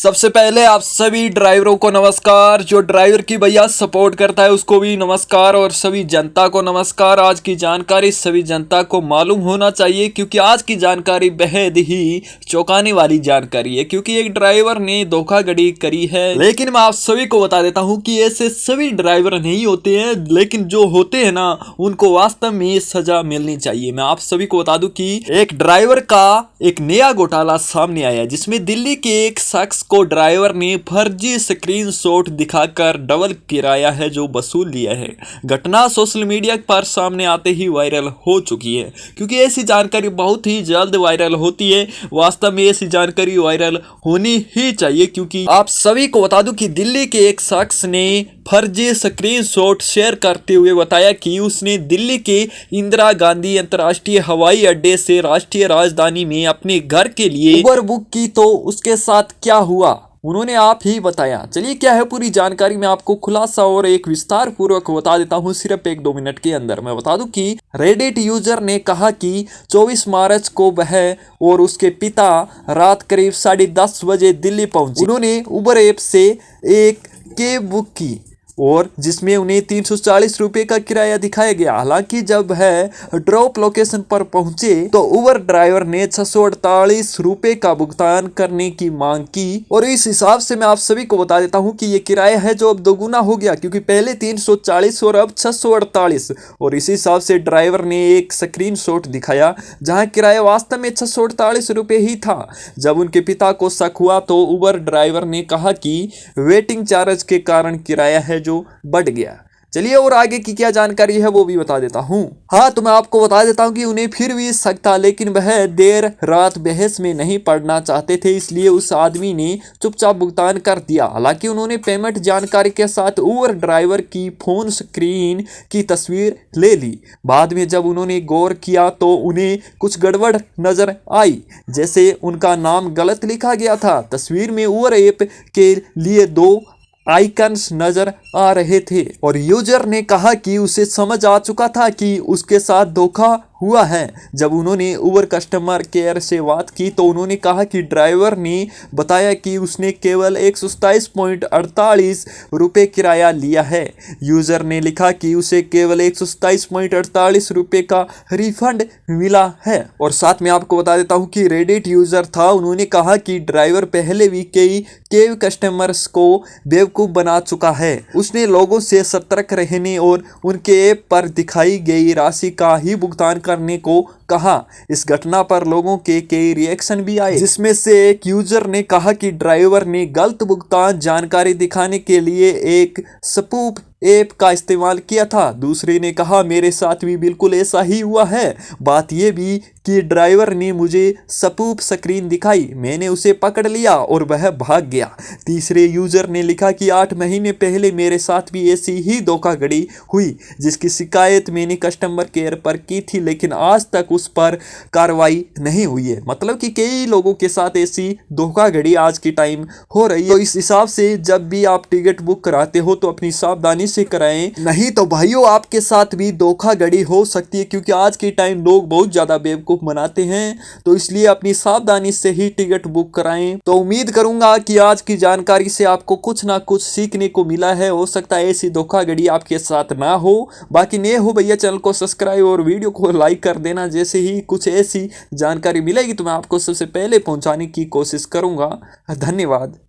सबसे पहले आप सभी ड्राइवरों को नमस्कार। जो ड्राइवर की भैया सपोर्ट करता है उसको भी नमस्कार और सभी जनता को नमस्कार। आज की जानकारी सभी जनता को मालूम होना चाहिए क्योंकि आज की जानकारी बेहद ही चौंकाने वाली जानकारी है, क्योंकि एक ड्राइवर ने धोखाधड़ी करी है। लेकिन मैं आप सभी को बता देता हूं कि ऐसे सभी ड्राइवर नहीं होते हैं, लेकिन जो होते हैं ना उनको वास्तव में सजा मिलनी चाहिए। मैं आप सभी को बता दूं कि एक ड्राइवर का एक नया घोटाला सामने आया जिसमें दिल्ली के एक शख्स को ड्राइवर ने फर्जी स्क्रीनशॉट दिखाकर डबल किराया है जो वसूल लिया है। घटना सोशल मीडिया पर सामने आते ही वायरल हो चुकी है, क्योंकि ऐसी जानकारी बहुत ही जल्द वायरल होती है। वास्तव में ऐसी जानकारी वायरल होनी ही चाहिए, क्योंकि आप सभी को बता दूं कि दिल्ली के एक शख्स ने फर्जी स्क्रीनशॉट शेयर करते हुए बताया कि उसने दिल्ली के इंदिरा गांधी अंतर्राष्ट्रीय हवाई अड्डे से राष्ट्रीय राजधानी में अपने घर के लिए उबर बुक की, तो उसके साथ क्या हुआ उन्होंने आप ही बताया। चलिए क्या है पूरी जानकारी मैं आपको खुलासा और एक विस्तार पूर्वक बता देता हूं सिर्फ 1-2 मिनट के अंदर। मैं बता दूं कि रेडिट यूजर ने कहा कि 24 मार्च को वह और उसके पिता रात करीब 10:30 बजे दिल्ली पहुंचे। उन्होंने उबर ऐप से एक कैब बुक की और जिसमें उन्हें 340 रुपये का किराया दिखाया गया। हालांकि जब वह ड्रॉप लोकेशन पर पहुंचे तो उबर ड्राइवर ने 648 रुपये का भुगतान करने की मांग की, और इस हिसाब से मैं आप सभी को बता देता हूं कि ये किराया है जो अब दोगुना हो गया, क्योंकि पहले 340 और अब 648। और इसी हिसाब से ड्राइवर ने एक स्क्रीनशॉट दिखाया जहां किराया वास्तव में 648 रुपये ही था। जब उनके पिता को शक हुआ तो उबर ड्राइवर ने कहा कि वेटिंग चार्ज के कारण किराया है जो बढ़ गया। चलिए और आगे की क्या जानकारी है वो भी बता देता हूँ। हाँ, तो मैं आपको बता देता हूँ कि उन्हें फिर भी शक था, लेकिन वह देर रात बहस में नहीं पड़ना चाहते थे, इसलिए उस आदमी ने चुपचाप भुगतान कर दिया। हालांकि उन्होंने पेमेंट जानकारी के साथ उबर ड्राइवर की फोन स्क्रीन की तस्वीर ले ली। बाद में जब उन्होंने गौर किया तो उन्हें कुछ गड़बड़ नजर आई, जैसे उनका नाम गलत लिखा गया था। तस्वीर में उबर ऐप के लिए 2 आइकन्स नजर आ रहे थे और यूजर ने कहा कि उसे समझ आ चुका था कि उसके साथ धोखा हुआ है। जब उन्होंने उबर कस्टमर केयर से बात की तो उन्होंने कहा कि ड्राइवर ने बताया कि उसने केवल 127.48 रुपये किराया लिया है। यूजर ने लिखा कि उसे केवल 127.48 रुपये का रिफंड मिला है। और साथ में आपको बता देता हूं कि रेडिट यूजर था, उन्होंने कहा कि ड्राइवर पहले भी कई कैब कस्टमर्स को बेवकूफ़ बना चुका है। उसने लोगों से सतर्क रहने और उनके ऐप पर दिखाई गई राशि का ही भुगतान करने को कहा। इस घटना पर लोगों के कई रिएक्शन भी आए, जिसमें से एक यूजर ने कहा कि ड्राइवर ने गलत भुगतान जानकारी दिखाने के लिए एक स्पूफ ऐप का इस्तेमाल किया था। दूसरे ने कहा मेरे साथ भी बिल्कुल ऐसा ही हुआ है। बात यह भी कि ड्राइवर ने मुझे स्पूफ स्क्रीन दिखाई, मैंने उसे पकड़ लिया और वह भाग गया। तीसरे यूजर ने लिखा कि 8 महीने पहले मेरे साथ भी ऐसी ही धोखाधड़ी हुई, जिसकी शिकायत मैंने कस्टमर केयर पर की थी, लेकिन आज तक उस पर कार्रवाई नहीं हुई है। मतलब कि कई लोगों के साथ ऐसी धोखाधड़ी आज की टाइम हो रही है। तो इस हिसाब से जब भी आप टिकट बुक कराते हो तो अपनी सावधानी से कराएं, नहीं तो भाइयों आपके साथ भी धोखाधड़ी हो सकती है, क्योंकि आज के टाइम लोग बहुत ज्यादा बेवकूफ बनाते हैं। तो इसलिए अपनी सावधानी से ही टिकट बुक कराएं। तो उम्मीद करूंगा कि आज की जानकारी से आपको कुछ ना कुछ सीखने को मिला है। हो सकता है ऐसी धोखाधड़ी आपके साथ ना हो। बाकी नहीं हो भैया चैनल को सब्सक्राइब और वीडियो को लाइक कर देना। जैसे ही कुछ ऐसी जानकारी मिलेगी तो मैं आपको सबसे पहले पहुंचाने की कोशिश करूंगा। धन्यवाद।